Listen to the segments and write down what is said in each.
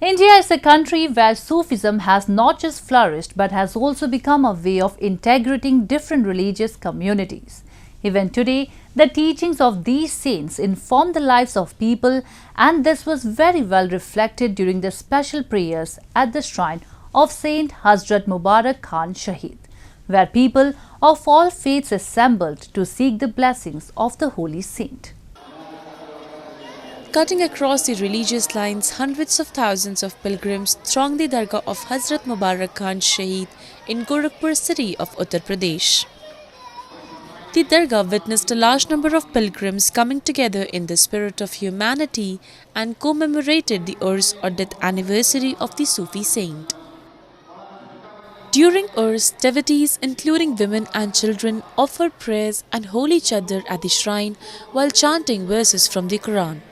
India is a country where Sufism has not just flourished but has also become a way of integrating different religious communities. Even today, the teachings of these saints inform the lives of people, and this was very well reflected during the special prayers at the shrine of Saint Hazrat Mubarak Khan Shaheed, where people of all faiths assembled to seek the blessings of the holy saint. Cutting across the religious lines, hundreds of thousands of pilgrims thronged the Dargah of Hazrat Mubarak Khan Shaheed in Gorakhpur city of Uttar Pradesh. The Dargah witnessed a large number of pilgrims coming together in the spirit of humanity and commemorated the Urs or death anniversary of the Sufi saint. During Urs, devotees, including women and children, offered prayers and holy chadar at the shrine while chanting verses from the Quran.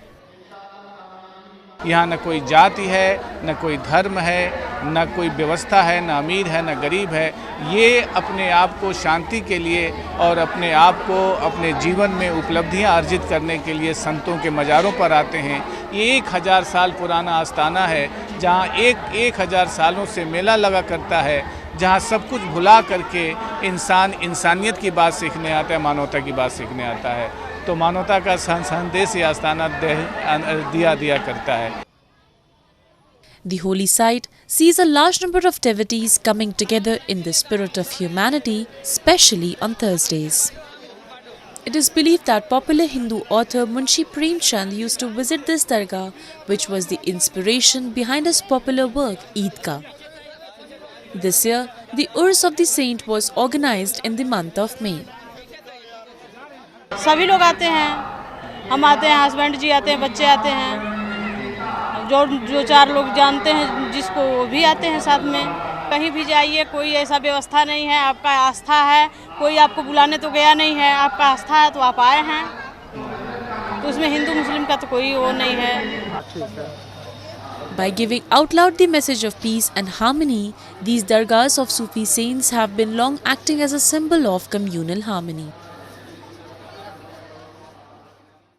यहाँ न कोई जाति है, न कोई धर्म है, न कोई व्यवस्था है, न अमीर है, न गरीब है। ये अपने आप को शांति के लिए और अपने आप को अपने जीवन में उपलब्धियां अर्जित करने के लिए संतों के मज़ारों पर आते हैं। ये 1000 साल पुराना आस्थाना है, जहाँ 1000 सालों से मेला लगा करता है, जहाँ सब कुछ भुला करके इंसान इंसानियत की बात सीखने आता है, मानवता की बात सीखने आता है। तो मानवता का संदेश ये आस्थाना दिया करता है। The holy site sees a large number of devotees coming together in the spirit of humanity, especially on Thursdays. It is believed that popular Hindu author Munshi Premchand used to visit this dargah, which was the inspiration behind his popular work Eidgah. This year, the Urs of the saint was organized in the month of May. सभी लोग आते हैं, हम आते हैं, husband जी आते हैं, बच्चे आते हैं, जो 4 लोग जानते हैं जिसको वो भी आते हैं साथ में। कहीं भी जाइए, कोई ऐसा व्यवस्था नहीं है, आपका आस्था है, कोई आपको बुलाने तो गया नहीं है, आपका आस्था है तो आप आए हैं, तो उसमें हिंदू मुस्लिम का तो कोई वो नहीं है। By giving out loud the message of peace and harmony, these dargahs of Sufi saints have been long acting as a symbol of communal harmony.